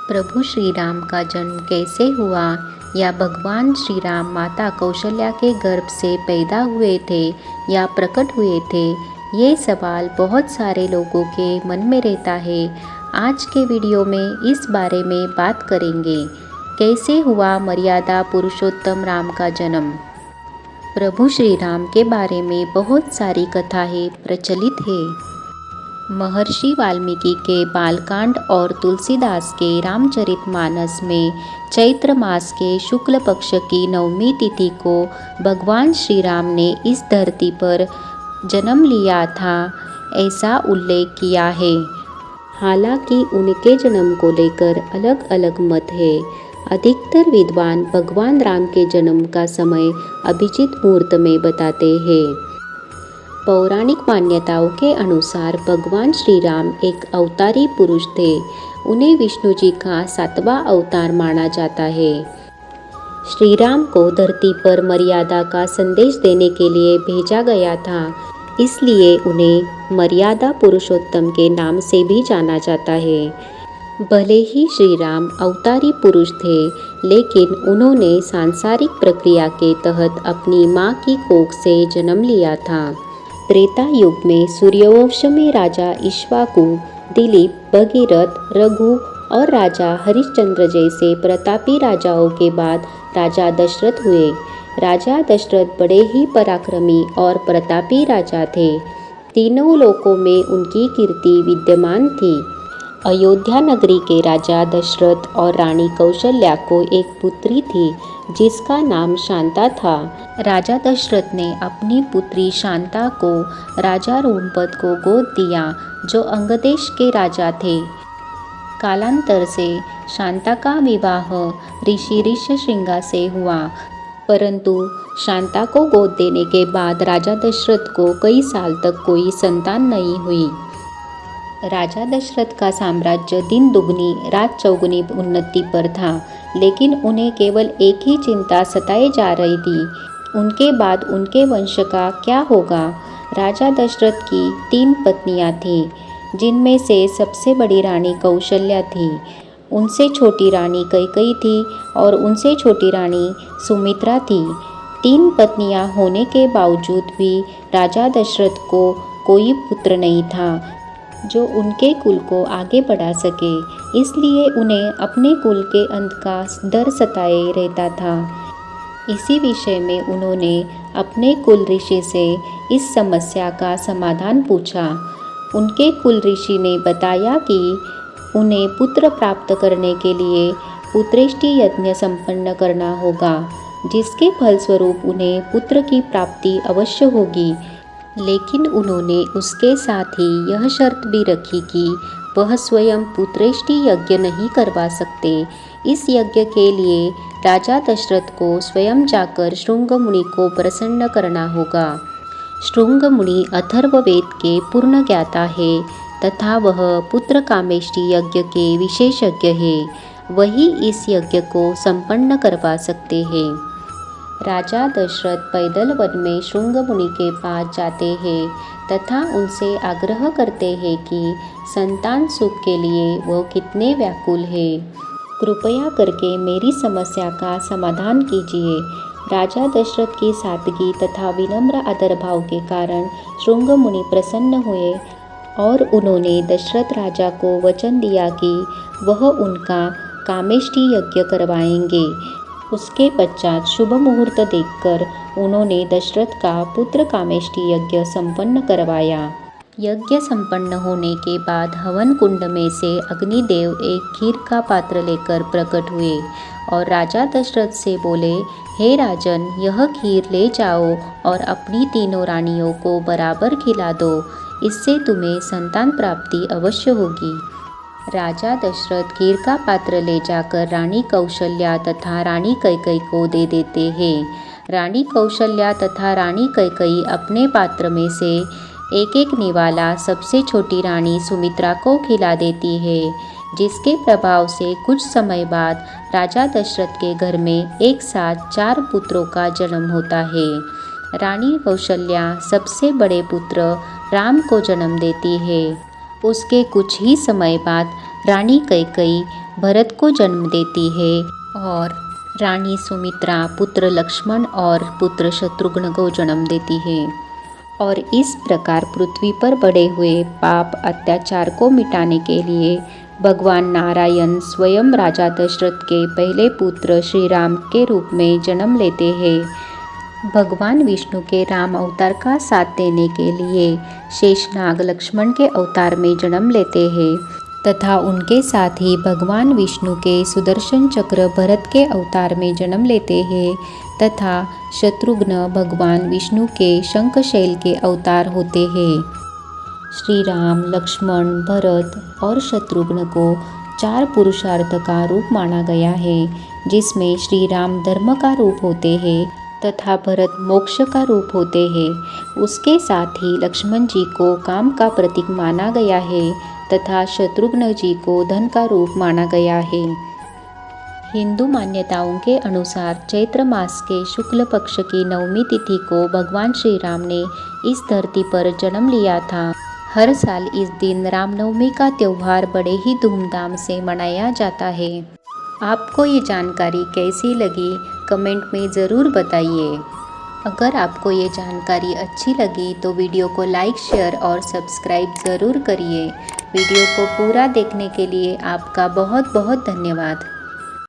प्रभु श्री राम का जन्म कैसे हुआ, या भगवान श्री राम माता कौशल्या के गर्भ से पैदा हुए थे या प्रकट हुए थे, ये सवाल बहुत सारे लोगों के मन में रहता है। आज के वीडियो में इस बारे में बात करेंगे, कैसे हुआ मर्यादा पुरुषोत्तम राम का जन्म। प्रभु श्री राम के बारे में बहुत सारी कथाएं प्रचलित है। महर्षि वाल्मीकि के बालकांड और तुलसीदास के रामचरितमानस में चैत्र मास के शुक्ल पक्ष की नवमी तिथि को भगवान श्री राम ने इस धरती पर जन्म लिया था, ऐसा उल्लेख किया है। हालांकि उनके जन्म को लेकर अलग अलग मत है। अधिकतर विद्वान भगवान राम के जन्म का समय अभिजीत मुहूर्त में बताते हैं। पौराणिक मान्यताओं के अनुसार भगवान श्री राम एक अवतारी पुरुष थे। उन्हें विष्णु जी का 7वां अवतार माना जाता है। श्री राम को धरती पर मर्यादा का संदेश देने के लिए भेजा गया था, इसलिए उन्हें मर्यादा पुरुषोत्तम के नाम से भी जाना जाता है। भले ही श्री राम अवतारी पुरुष थे, लेकिन उन्होंने सांसारिक प्रक्रिया के तहत अपनी माँ की कोख से जन्म लिया था। त्रेता युग में सूर्यवंश में राजा इक्ष्वाकु, दिलीप, भगीरथ, रघु और राजा हरिश्चंद्र जैसे प्रतापी राजाओं के बाद राजा दशरथ हुए। राजा दशरथ बड़े ही पराक्रमी और प्रतापी राजा थे। तीनों लोकों में उनकी कीर्ति विद्यमान थी। अयोध्या नगरी के राजा दशरथ और रानी कौशल्या को एक पुत्री थी, जिसका नाम शांता था। राजा दशरथ ने अपनी पुत्री शांता को राजा रोमपद को गोद दिया, जो अंगदेश के राजा थे। कालांतर से शांता का विवाह ऋषि ऋष्यशृंगा से हुआ, परंतु शांता को गोद देने के बाद राजा दशरथ को कई साल तक कोई संतान नहीं हुई। राजा दशरथ का साम्राज्य दिन दुगनी रात चौगुनी उन्नति पर था, लेकिन उन्हें केवल एक ही चिंता सताए जा रही थी, उनके बाद उनके वंश का क्या होगा। राजा दशरथ की 3 पत्नियां थीं, जिनमें से सबसे बड़ी रानी कौशल्या थी। उनसे छोटी रानी कैकेयी थी और उनसे छोटी रानी सुमित्रा थी। 3 पत्नियां होने के बावजूद भी राजा दशरथ को कोई पुत्र नहीं था जो उनके कुल को आगे बढ़ा सके, इसलिए उन्हें अपने कुल के अंत का डर सताए रहता था। इसी विषय में उन्होंने अपने कुल ऋषि से इस समस्या का समाधान पूछा। उनके कुल ऋषि ने बताया कि उन्हें पुत्र प्राप्त करने के लिए पुत्रेष्टि यज्ञ संपन्न करना होगा, जिसके फलस्वरूप उन्हें पुत्र की प्राप्ति अवश्य होगी। लेकिन उन्होंने उसके साथ ही यह शर्त भी रखी कि वह स्वयं पुत्रेष्टि यज्ञ नहीं करवा सकते। इस यज्ञ के लिए राजा दशरथ को स्वयं जाकर शृंग मुनि को प्रसन्न करना होगा। शृंग मुनि अथर्ववेद के पूर्ण ज्ञाता है तथा वह पुत्र कामेष्टि यज्ञ के विशेषज्ञ है। वही इस यज्ञ को संपन्न करवा सकते हैं। राजा दशरथ पैदल वन में शृंग मुनि के पास जाते हैं तथा उनसे आग्रह करते हैं कि संतान सुख के लिए वह कितने व्याकुल है। कृपया करके मेरी समस्या का समाधान कीजिए। राजा दशरथ की सादगी तथा विनम्र आदर भाव के कारण शृंग मुनि प्रसन्न हुए और उन्होंने दशरथ राजा को वचन दिया कि वह उनका कामेष्टि यज्ञ करवाएंगे। उसके पश्चात शुभ मुहूर्त देखकर उन्होंने दशरथ का पुत्र कामेष्टि यज्ञ संपन्न करवाया। यज्ञ संपन्न होने के बाद हवन कुंड में से अग्निदेव एक खीर का पात्र लेकर प्रकट हुए और राजा दशरथ से बोले, हे राजन, यह खीर ले जाओ और अपनी तीनों रानियों को बराबर खिला दो, इससे तुम्हें संतान प्राप्ति अवश्य होगी। राजा दशरथ खीर का पात्र ले जाकर रानी कौशल्या तथा रानी कैकेयी को दे देते हैं। रानी कौशल्या तथा रानी कैकेयी अपने पात्र में से एक एक निवाला सबसे छोटी रानी सुमित्रा को खिला देती है, जिसके प्रभाव से कुछ समय बाद राजा दशरथ के घर में एक साथ 4 पुत्रों का जन्म होता है। रानी कौशल्या सबसे बड़े पुत्र राम को जन्म देती है। उसके कुछ ही समय बाद रानी कैकेयी भरत को जन्म देती है और रानी सुमित्रा पुत्र लक्ष्मण और पुत्र शत्रुघ्न को जन्म देती है। और इस प्रकार पृथ्वी पर बढ़े हुए पाप अत्याचार को मिटाने के लिए भगवान नारायण स्वयं राजा दशरथ के पहले पुत्र श्री राम के रूप में जन्म लेते हैं। भगवान विष्णु के राम अवतार का साथ देने के लिए शेषनाग लक्ष्मण के अवतार में जन्म लेते हैं तथा उनके साथ ही भगवान विष्णु के सुदर्शन चक्र भरत के अवतार में जन्म लेते हैं तथा शत्रुघ्न भगवान विष्णु के शंखशैल के अवतार होते हैं। श्री राम, लक्ष्मण, भरत और शत्रुघ्न को 4 पुरुषार्थ का रूप माना गया है, जिसमें श्री राम धर्म का रूप होते हैं तथा भरत मोक्ष का रूप होते हैं। उसके साथ ही लक्ष्मण जी को काम का प्रतीक माना गया है तथा शत्रुघ्न जी को धन का रूप माना गया है। हिंदू मान्यताओं के अनुसार चैत्र मास के शुक्ल पक्ष की नवमी तिथि को भगवान श्री राम ने इस धरती पर जन्म लिया था। हर साल इस दिन रामनवमी का त्यौहार बड़े ही धूमधाम से मनाया जाता है। आपको ये जानकारी कैसी लगी कमेंट में ज़रूर बताइए। अगर आपको ये जानकारी अच्छी लगी तो वीडियो को लाइक, शेयर और सब्सक्राइब ज़रूर करिए। वीडियो को पूरा देखने के लिए आपका बहुत बहुत धन्यवाद।